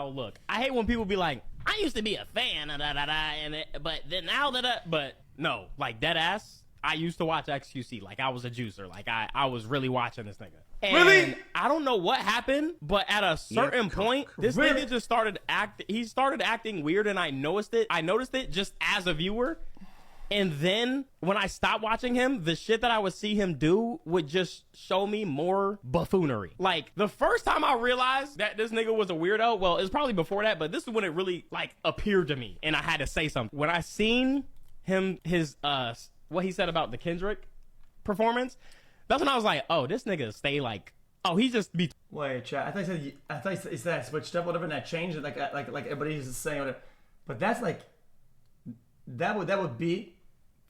Oh, look, I hate when people be like, I used to be a fan, but then now but no, like dead ass. I used to watch xQc, like I was a juicer, like I was really watching this nigga. And really? I don't know what happened, but at a certain point, this nigga just started acting weird, and I noticed it. I noticed it just as a viewer. And then when I stopped watching him, the shit that I would see him do would just show me more buffoonery. Like the first time I realized that this nigga was a weirdo, well, it's probably before that, but this is when it really like appeared to me, and I had to say something. When I seen him, his what he said about the Kendrick performance, that's when I was like, oh, this nigga stay like, oh, he just be. Wait, chat. I thought he said I switched up, whatever, and I changed it, like everybody's just saying whatever. But that's like, that would be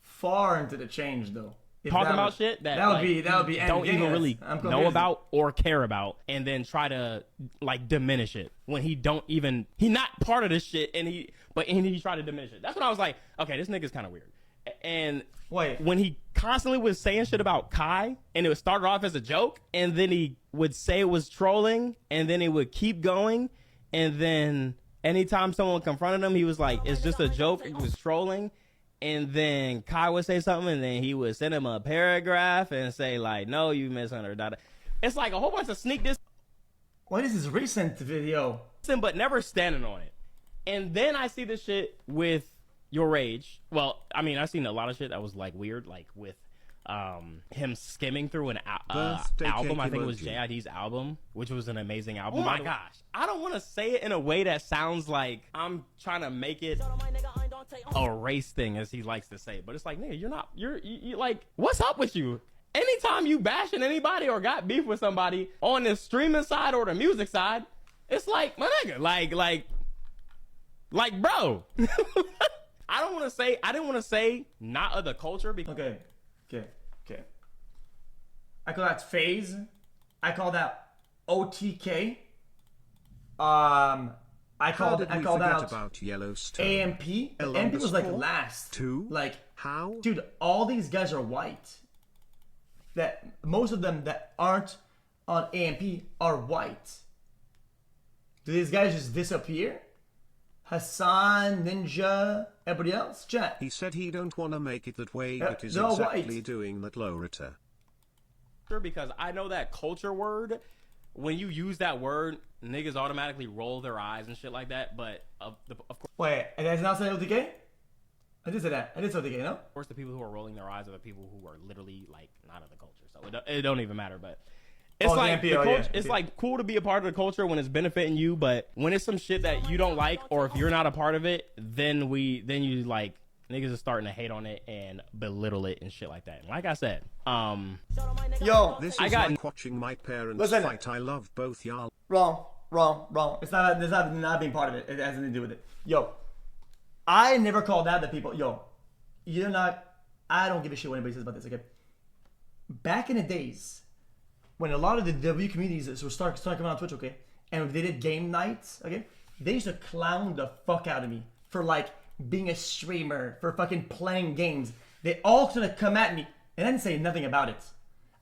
far into the change though. Talking about shit that would be don't even really know about or care about, and then try to like diminish it when he not part of this shit, and he tried to diminish it. That's when I was like, okay, this nigga's kind of weird. And when he constantly was saying shit about Kai, and it started off as a joke, and then he would say it was trolling, and then it would keep going, and then anytime someone confronted him, he was like, it's just a joke, it was trolling. And then Kai would say something, and then he would send him a paragraph and say like, no, you misunderstood. It's like a whole bunch of sneak this. What is this recent video? But never standing on it. And then I see this shit with Your Rage. Well, I mean, I've seen a lot of shit that was like weird, like with him skimming through an album. I think it was JID's album, which was an amazing album. Oh my gosh. I don't want to say it in a way that sounds like I'm trying to make it a race thing, as he likes to say. But it's like, nigga, you're like, what's up with you? Anytime you bashing anybody or got beef with somebody on the streaming side or the music side, it's like, my nigga, like, bro. I didn't want to say not of the culture because okay. I call that phase. I call that OTK. I called out about Yellowstone. AMP. AMP was like last. Like how? Dude, all these guys are white. That most of them that aren't on AMP are white. Do these guys just disappear? Hassan, Ninja, everybody else? Chat. He said he don't want to make it that way, but is exactly white. Doing that, Loretta. Because I know that culture word, when you use that word, niggas automatically roll their eyes and shit like that, but of course... Wait, and that's not saying OTK? I did say that. I did say OTK, no? Of course, the people who are rolling their eyes are the people who are literally, like, not of the culture, so it don't even matter, but... It's it's like cool to be a part of the culture when it's benefiting you, but when it's some shit that you don't like, or if you're not a part of it, then you like niggas are starting to hate on it and belittle it and shit like that. And like I said, yo, this is like watching my parents fight. I love both y'all. Wrong. It's not being part of it. It has nothing to do with it. Yo, I never called out the people. Yo, you're not. I don't give a shit what anybody says about this. Okay, back in the days, when a lot of the W communities were starting coming on Twitch, okay, and they did game nights, okay, they used to clown the fuck out of me for like being a streamer, for fucking playing games. They all sort of come at me, and I didn't say nothing about it.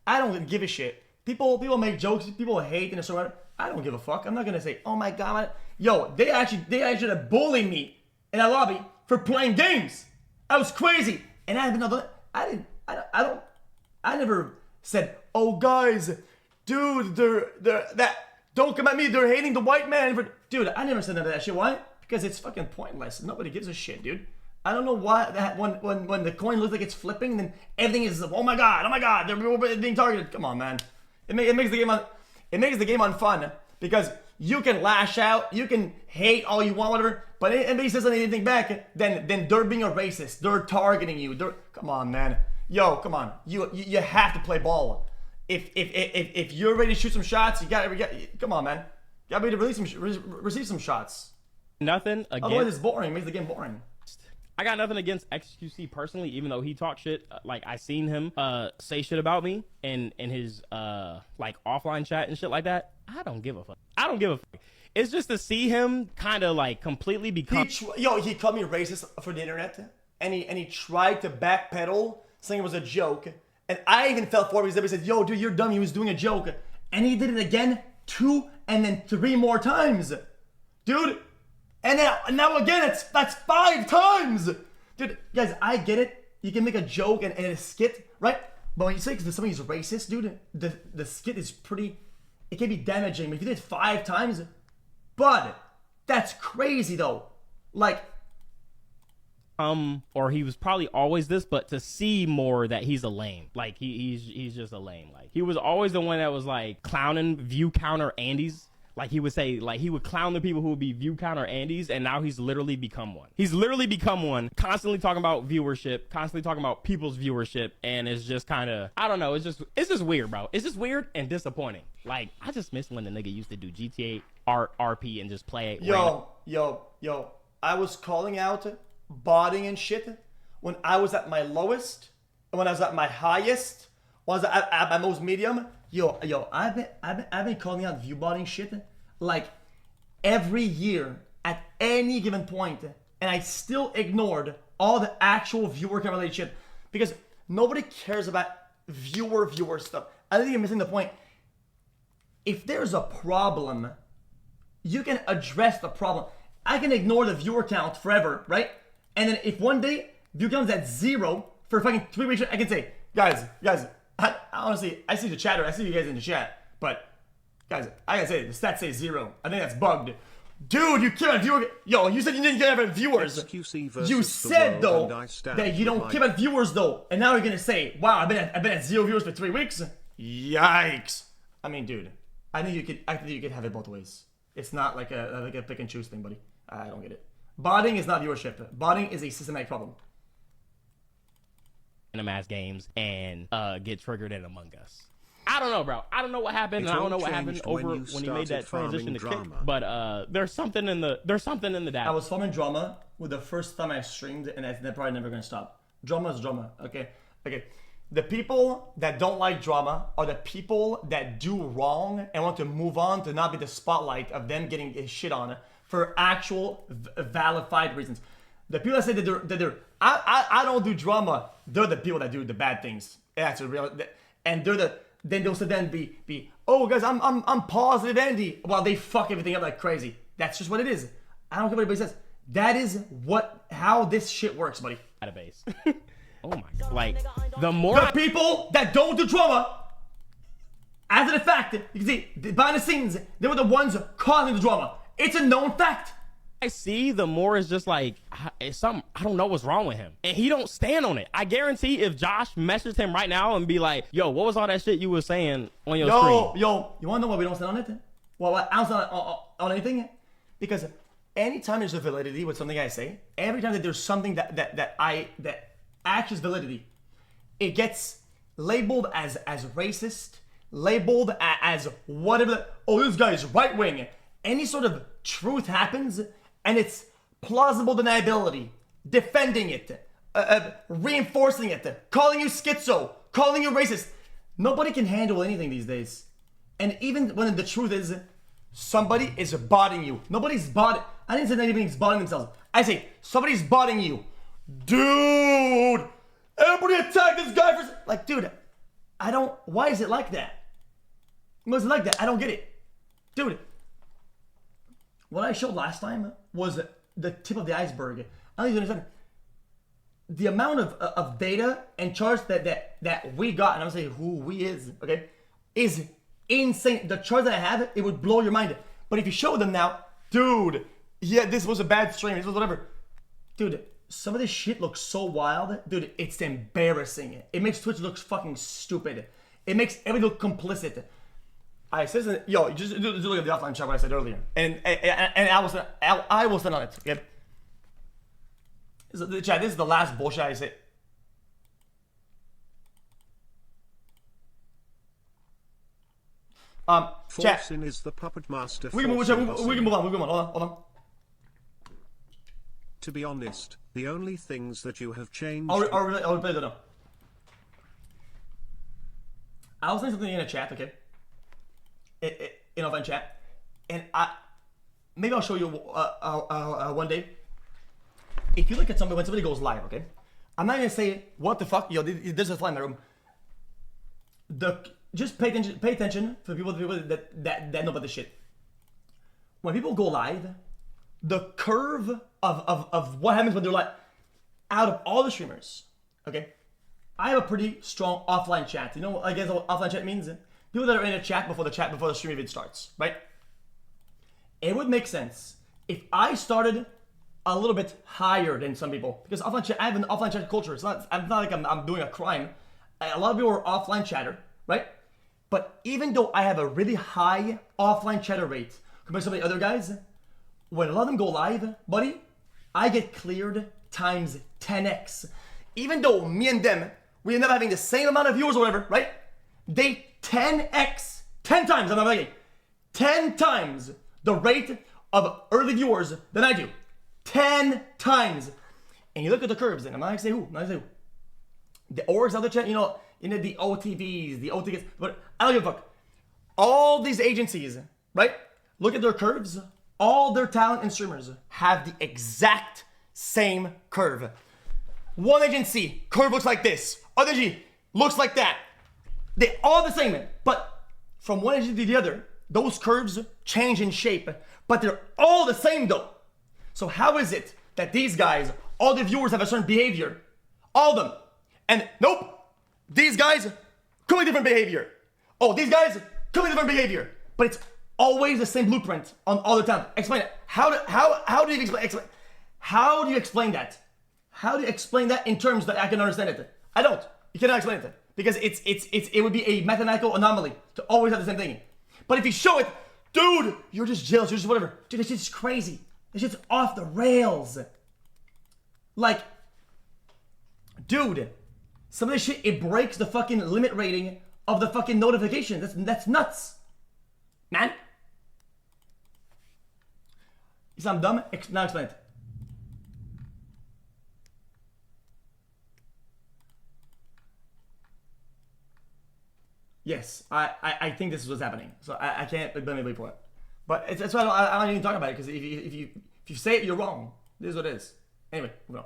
I don't give a shit. People make jokes, people hate and so on. I don't give a fuck. I'm not gonna say, oh my god, yo, they actually bullied me in a lobby for playing games. I was crazy, and I never said, oh guys, dude, don't come at me, they're hating the white man. Dude, I never said none of that shit. Why? Because it's fucking pointless. Nobody gives a shit, dude. I don't know why that when the coin looks like it's flipping, then everything is, oh my god, they're being targeted. Come on, man. It makes the game unfun because you can lash out, you can hate all you want, whatever, but anybody says anything back, then they're being a racist. They're targeting you. Come on, man. Yo, come on. You have to play ball. If you're ready to shoot some shots, you got come on, man. You got to be ready to receive some shots. Nothing against. Otherwise, it's boring. It makes the game boring. I got nothing against xQc personally, even though he talked shit. Like I seen him say shit about me in his like offline chat and shit like that. I don't give a fuck. It's just to see him kind of like completely become. He called me racist for the internet, and he tried to backpedal, saying it was a joke. And I even felt for him because everybody said, yo, dude, you're dumb. He was doing a joke. And he did it again 2 and then 3 more times. dude. And now again, that's 5 times. Dude, guys, I get it. You can make a joke and a skit, right? But when you say somebody's racist, dude, the skit is pretty, it can be damaging. But if you did it 5 times, bud, that's crazy though. Like, or he was probably always this, but to see more that he's a lame. Like he's just a lame. Like he was always the one that was like clowning view counter Andes. Like he would say, like he would clown the people who would be view counter Andes, and now he's literally become one. He's literally become one, constantly talking about viewership, constantly talking about people's viewership, and it's just kind of, I don't know, it's just weird, bro. It's just weird and disappointing. Like I just miss when the nigga used to do GTA RP and just play it. Yo, I was calling out botting and shit when I was at my lowest, and when I was at my highest, when I was at my most medium. Yo, I've been calling out view botting shit like every year at any given point, and I still ignored all the actual viewer count related shit because nobody cares about viewer stuff. I think you're missing the point. If there's a problem, you can address the problem. I can ignore the viewer count forever, right? And then if one day view count is at 0 for fucking 3 weeks, I can say, guys, honestly, I see the chatter. I see you guys in the chat. But, guys, I gotta say, the stats say 0. I think that's bugged. Dude, you care about viewers. Yo, you said you didn't care about viewers. You said, though, that you don't care about viewers, though. And now you're gonna say, wow, I've been at 0 viewers for 3 weeks? Yikes. I mean, dude, I think you could have it both ways. It's not like a pick and choose thing, buddy. I don't get it. Botting is not viewership. Botting is a systematic problem. Mass games and get triggered in Among Us. I don't know, bro. I don't know what happened. And I don't know what happened over when he made that transition to kick. But there's something in the data. I was farming drama with the first time I streamed, and they're probably never gonna stop. Drama is drama. Okay. The people that don't like drama are the people that do wrong and want to move on to not be the spotlight of them getting shit on for actual validified reasons. The people that say that I don't do drama, they're the people that do the bad things. That's a real, and then they'll then be oh guys, I'm positive Andy while they fuck everything up like crazy. That's just what it is. I don't care what anybody says. That is how this shit works, buddy. Database. Oh my god. Like the people that don't do drama, as a fact, you can see behind the scenes, they were the ones causing the drama. It's a known fact. I see, the more is just like it's something, I don't know what's wrong with him, and he don't stand on it. I guarantee if Josh messaged him right now and be like, yo, what was all that shit you were saying on your screen? Yo, you wanna know why we don't stand on it? Well, I don't stand on anything, because anytime there's a validity with something I say, every time that there's something that acts validity, it gets labeled as racist, labeled as whatever. Oh, this guy is right wing. Any sort of truth happens, and it's plausible deniability, defending it, reinforcing it, calling you schizo, calling you racist. Nobody can handle anything these days. And even when the truth is, somebody is botting you. Nobody's botting. I didn't say anybody's botting themselves. I say somebody's botting you. Dude, everybody attack this guy for... Like, dude, I don't... Why is it like that? Why is it like that? I don't get it. Dude, what I showed last time was the tip of the iceberg. I don't even understand. The amount of data and charts that we got, and I'm saying who we is, okay, is insane. The charts that I have, it would blow your mind. But if you show them now, dude, yeah, this was a bad stream, this was whatever. Dude, some of this shit looks so wild. Dude, it's embarrassing. It makes Twitch look fucking stupid. It makes everybody look complicit. I said, yo, just look at the offline chat what I said earlier, and I will stand on it. Okay, chat. This is the last bullshit I say. Chat. Forcing is the puppet master. We can move on. Hold on. To be honest, the only things that you have changed. I'll play that now. I was saying something in a chat, okay? In offline chat, and maybe I'll show you one day. If you look at somebody when somebody goes live, okay, I'm not gonna say what the fuck, yo, there's a fly in my room. Just pay attention for the people that know about this shit. When people go live, the curve of what happens when they're like, out of all the streamers, okay, I have a pretty strong offline chat. You know, I guess what offline chat means? People that are in a chat before the stream even starts, right? It would make sense if I started a little bit higher than some people, because offline chat, I have an offline chat culture. It's not like I'm doing a crime. A lot of people are offline chatter, right? But even though I have a really high offline chatter rate compared to some of the other guys, when a lot of them go live, buddy, I get cleared times 10x. Even though me and them, we end up having the same amount of viewers or whatever, right? They 10x, 10 times, I'm not making 10 times the rate of early viewers than I do. 10 times. And you look at the curves, and I'm not gonna say who, the orgs out the chat, you know, the OTVs, the OTVs, but I don't give a fuck. All these agencies, right? Look at their curves. All their talent and streamers have the exact same curve. One agency, curve looks like this. Other agency looks like that. They all the same, but from one agency to the other, those curves change in shape, but they're all the same though. So how is it that these guys, all the viewers have a certain behavior? All of them. And nope, these guys, completely different behavior. Oh, these guys, completely different behavior. But it's always the same blueprint on all the time. Explain it. How do you explain how do you explain that? How do you explain that in terms that I can understand it? I don't. You cannot explain it. Because it would be a mathematical anomaly to always have the same thing. But if you show it, dude, you're just jealous, you're just whatever. Dude, this shit's crazy. This shit's off the rails. Like, dude, some of this shit, it breaks the fucking limit rating of the fucking notification. That's nuts. Man. You sound dumb? Now explain it. Yes, I think this is what's happening. So I can't blame anybody for it. But that's why I don't even talk about it, because if you say it, you're wrong. This is what it is. Anyway, move on.